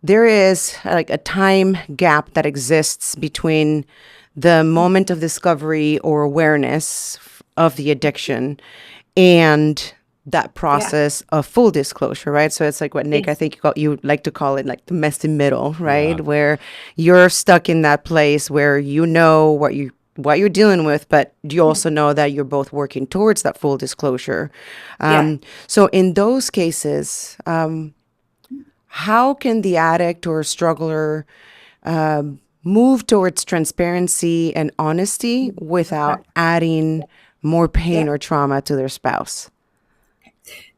there is like a time gap that exists between the moment of discovery or awareness of the addiction and that Yeah. process of full disclosure, right? So it's like what Nick, I Ex- think you like to call it like the messy middle, Yeah. right? Where you're stuck in that place where you know what you're dealing with, but you also know that you're both working towards that full disclosure. Yeah. So in those cases, how can the addict or struggler move towards transparency and honesty Okay. without adding more pain Yeah. or trauma to their spouse?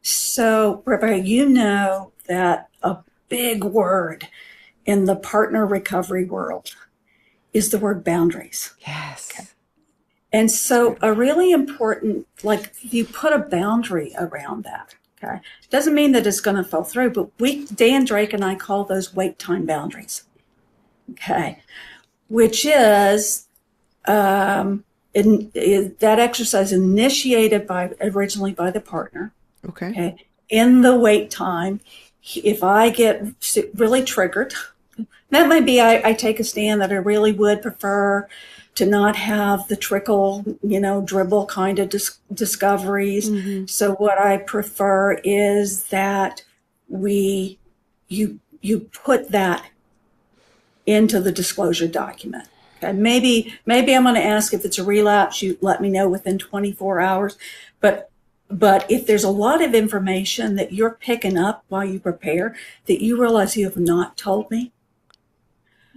So, Rebecca, you know that a big word in the partner recovery world is the word boundaries. Yes. And so, a really important, like, you put a boundary around that. Okay. Doesn't mean that it's going to fall through, but Dan Drake and I call those wait time boundaries. Okay. Which is, that exercise initiated originally by the partner. Okay. Okay. In the wait time, if I get really triggered, that might be I take a stand that I really would prefer to not have the trickle, dribble kind of discoveries. Mm-hmm. So what I prefer is that you put that into the disclosure document. Okay, maybe I'm going to ask if it's a relapse. You let me know within 24 hours. But if there's a lot of information that you're picking up while you prepare that you realize you have not told me,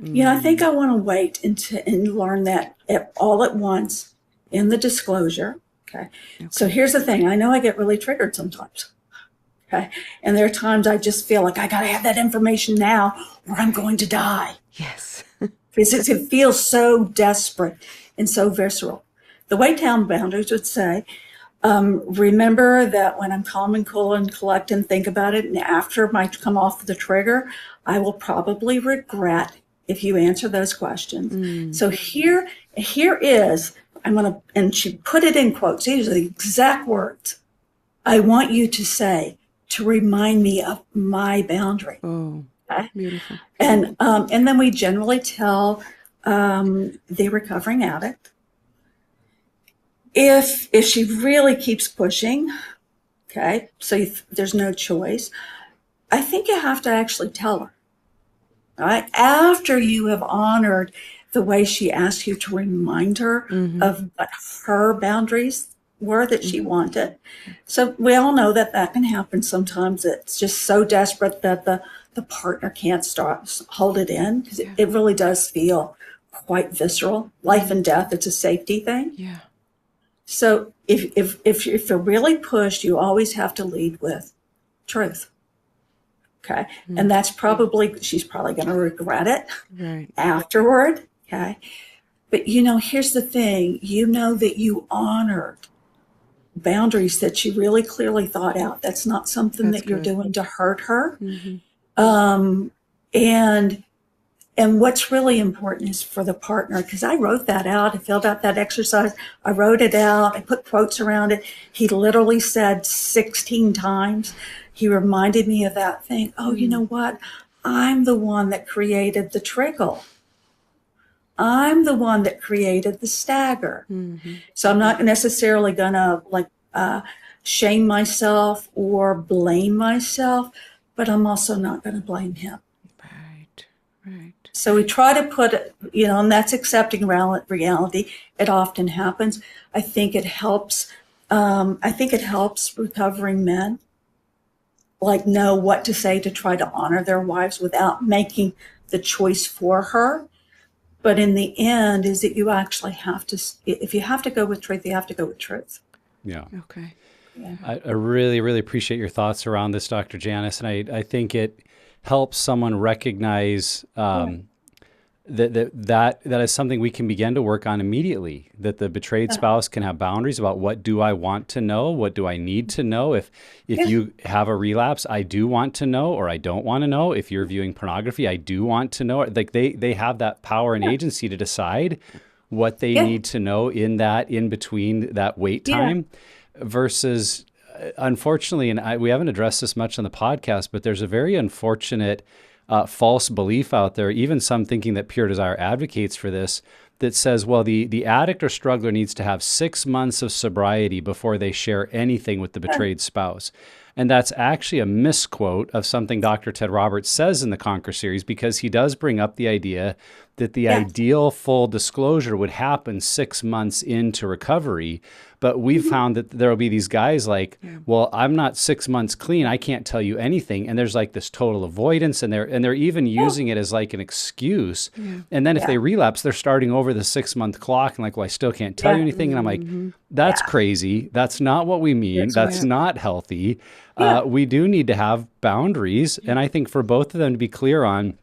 I think I want to wait and learn that all at once in the disclosure. Okay. So here's the thing. I know I get really triggered sometimes. Okay. And there are times I just feel like I got to have that information now or I'm going to die. Yes. Because it feels so desperate and so visceral. The wait time boundaries would say, remember that when I'm calm and cool and collect and think about it, and after I come off the trigger, I will probably regret if you answer those questions. So here is, and she put it in quotes, these are the exact words. I want you to say to remind me of my boundary. Oh, beautiful. And then we generally tell the recovering addict, if she really keeps pushing, okay, so there's no choice, I think you have to actually tell her, all right, after you have honored the way she asked you to remind her of what her boundaries were that she wanted. So we all know that can happen sometimes. It's just so desperate that the partner can't hold it in, because it really does feel quite visceral. Life and death, it's a safety thing. Yeah. So if you're really pushed, you always have to lead with truth. Okay. And that's she's probably going to regret it afterward. Okay. But here's the thing, that you honored boundaries that she really clearly thought out. That's not something that you're doing to hurt her. And what's really important is for the partner, because I wrote that out. I filled out that exercise. I wrote it out. I put quotes around it. He literally said 16 times. He reminded me of that thing. Oh, you know what? I'm the one that created the trickle. I'm the one that created the stagger. So I'm not necessarily going to shame myself or blame myself, but I'm also not going to blame him. Right. So we try to put it, and that's accepting reality. It often happens. I think it helps. Recovering men know what to say to try to honor their wives without making the choice for her. But in the end, is that you actually have to, if you have to go with truth, you have to go with truth. Yeah. Okay. Yeah. I really, really appreciate your thoughts around this, Dr. Janice. And I think it helps someone recognize that is something we can begin to work on immediately, that the betrayed spouse can have boundaries about what do I want to know? What do I need to know? If you have a relapse, I do want to know, or I don't want to know. If you're viewing pornography, I do want to know. Like they have that power and agency to decide what they need to know in between that wait time versus unfortunately, and we haven't addressed this much on the podcast, but there's a very unfortunate false belief out there, even some thinking that Pure Desire advocates for this, that says, well, the addict or struggler needs to have 6 months of sobriety before they share anything with the betrayed spouse. And that's actually a misquote of something Dr. Ted Roberts says in the Conquer series, because he does bring up the idea that the ideal full disclosure would happen 6 months into recovery. But we've found that there will be these guys like, well, I'm not 6 months clean, I can't tell you anything. And there's like this total avoidance, and they're even using it as like an excuse. And then if they relapse, they're starting over the 6 month clock and like, well, I still can't tell you anything. And I'm like, that's crazy. That's not what we mean. That's not healthy. We do need to have boundaries. And I think for both of them to be clear on,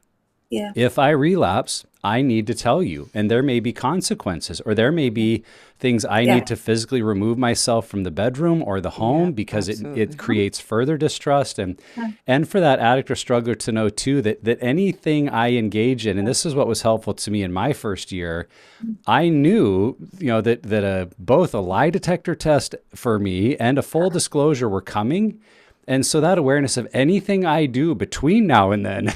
if I relapse, I need to tell you, and there may be consequences, or there may be things I need to physically remove myself from the bedroom or the home because it creates further distrust. And for that addict or struggler to know too, that anything I engage in, and this is what was helpful to me in my first year, I knew, that both a lie detector test for me and a full disclosure were coming. And so that awareness of anything I do between now and then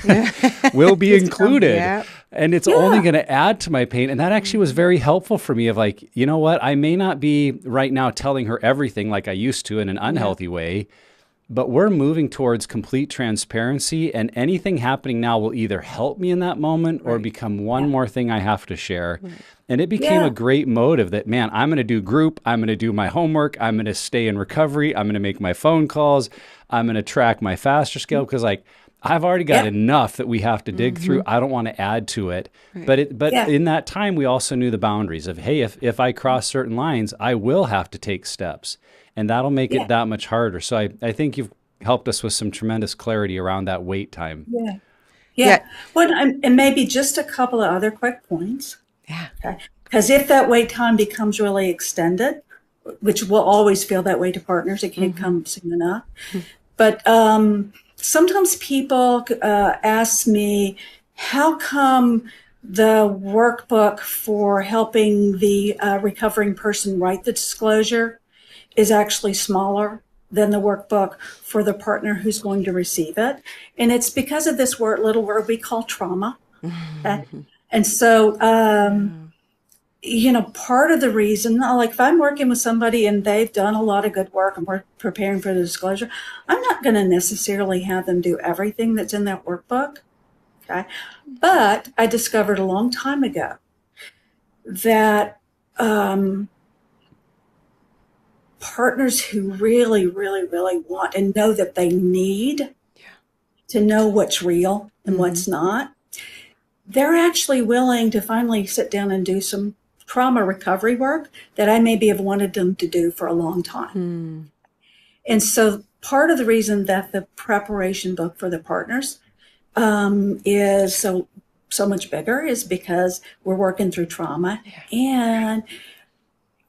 will be included. And it's only going to add to my pain. And that actually was very helpful for me of like, you know what, I may not be right now telling her everything like I used to in an unhealthy way, but we're moving towards complete transparency, and anything happening now will either help me in that moment or become one more thing I have to share. And it became a great motive that, man, I'm going to do group, I'm going to do my homework, I'm going to stay in recovery, I'm going to make my phone calls, I'm going to track my faster scale, because like I've already got enough that we have to dig through. I don't want to add to it. But in that time, we also knew the boundaries of, hey, if I cross certain lines, I will have to take steps. And that'll make it that much harder. So I think you've helped us with some tremendous clarity around that wait time. Well, and maybe just a couple of other quick points. Because if that wait time becomes really extended, which will always feel that way to partners, it can't come soon enough. But sometimes people ask me, how come the workbook for helping the recovering person write the disclosure is actually smaller than the workbook for the partner who's going to receive it? And it's because of this little word we call trauma. And so, part of the reason, like if I'm working with somebody and they've done a lot of good work and we're preparing for the disclosure, I'm not going to necessarily have them do everything that's in that workbook. Okay. But I discovered a long time ago that, partners who really, really, really want and know that they need to know what's real and what's not, they're actually willing to finally sit down and do some trauma recovery work that I maybe have wanted them to do for a long time. And so part of the reason that the preparation book for the partners is so much bigger is because we're working through trauma, and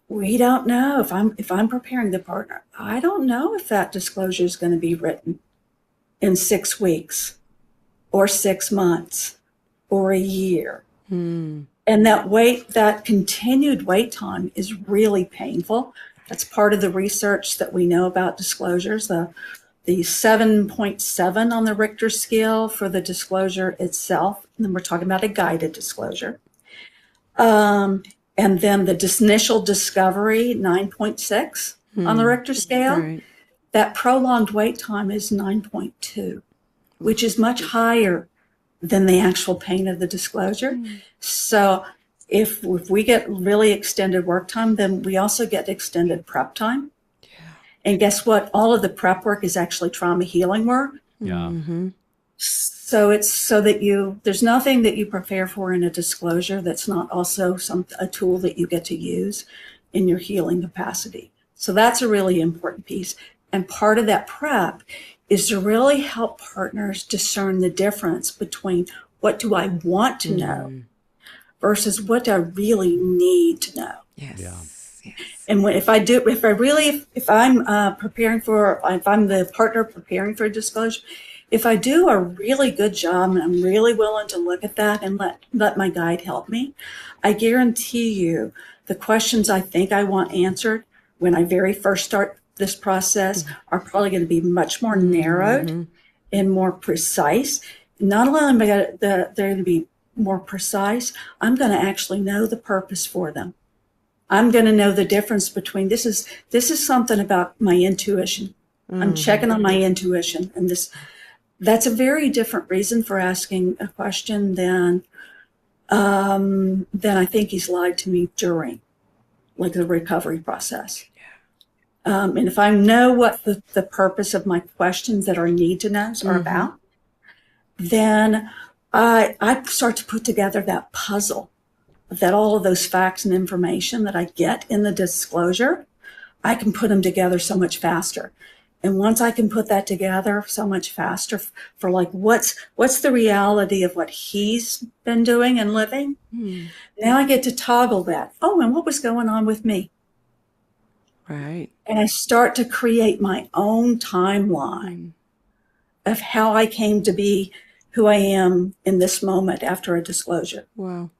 we don't know if I'm preparing the partner, I don't know if that disclosure is going to be written in 6 weeks or 6 months or a year. And that continued wait time is really painful. That's part of the research that we know about disclosures. The 7.7 on the Richter scale for the disclosure itself. And then we're talking about a guided disclosure. And then the initial discovery, 9.6 on the Richter scale. That prolonged wait time is 9.2, which is much higher than the actual pain of the disclosure. So if we get really extended work time, then we also get extended prep time. And guess what? All of the prep work is actually trauma healing work. So it's so that there's nothing that you prepare for in a disclosure that's not also a tool that you get to use in your healing capacity. So that's a really important piece. And part of that prep is to really help partners discern the difference between what do I want to know versus what do I really need to know. And if I'm the partner preparing for a disclosure, if I do a really good job and I'm really willing to look at that and let my guide help me, I guarantee you the questions I think I want answered when I very first start this process are probably going to be much more narrowed and more precise. not only am I they're going to be more precise, I'm going to actually know the purpose for them. I'm going to know the difference between this is something about my intuition. I'm checking on my intuition, and that's a very different reason for asking a question than I think he's lied to me during, like, the recovery process. And if I know what the purpose of my questions that are need to knows are about, then I start to put together that puzzle, that all of those facts and information that I get in the disclosure, I can put them together so much faster. And once I can put that together so much faster for like, what's the reality of what he's been doing and living? Now I get to toggle that. Oh, and what was going on with me? Right. And I start to create my own timeline of how I came to be who I am in this moment after a disclosure. Wow.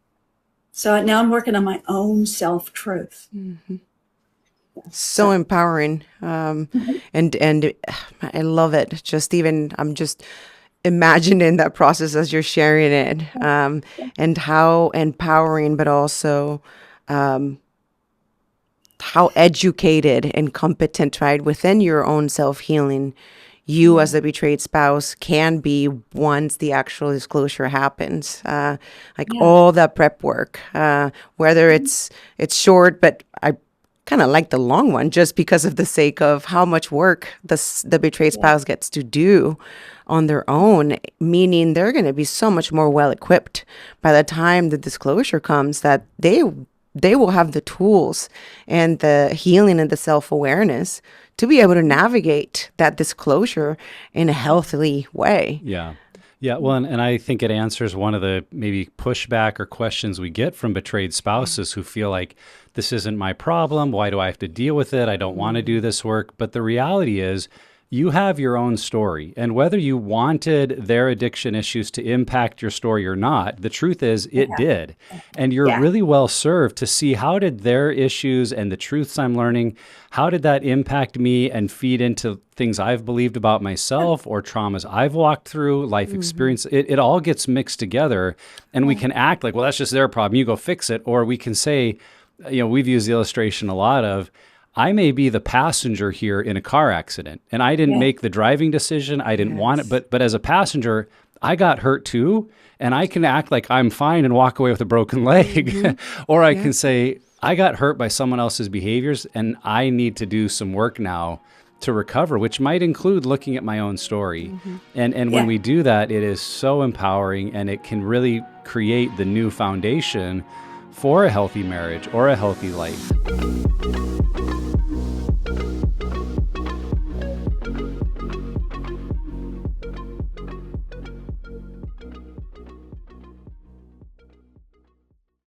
So now I'm working on my own self-truth. So empowering. And I love it. I'm just imagining that process as you're sharing it. And how empowering, but also how educated and competent, right, within your own self-healing you as the betrayed spouse can be once the actual disclosure happens. All that prep work, whether it's short, but I kind of like the long one just because of the sake of how much work the betrayed spouse gets to do on their own, meaning they're going to be so much more well equipped by the time the disclosure comes, that they will have the tools and the healing and the self-awareness to be able to navigate that disclosure in a healthy way. Yeah. Yeah. Well, and I think it answers one of the maybe pushback or questions we get from betrayed spouses who feel like, this isn't my problem. Why do I have to deal with it? I don't want to do this work. But the reality is, you have your own story. And whether you wanted their addiction issues to impact your story or not, the truth is it did. And you're really well served to see, how did their issues and the truths I'm learning, how did that impact me and feed into things I've believed about myself or traumas I've walked through, life experience. It all gets mixed together, and we can act like, well, that's just their problem, you go fix it. Or we can say, we've used the illustration a lot of, I may be the passenger here in a car accident, and I didn't make the driving decision. I didn't want it, but as a passenger, I got hurt too, and I can act like I'm fine and walk away with a broken leg. Or I can say, I got hurt by someone else's behaviors, and I need to do some work now to recover, which might include looking at my own story. And when we do that, it is so empowering, and it can really create the new foundation for a healthy marriage or a healthy life.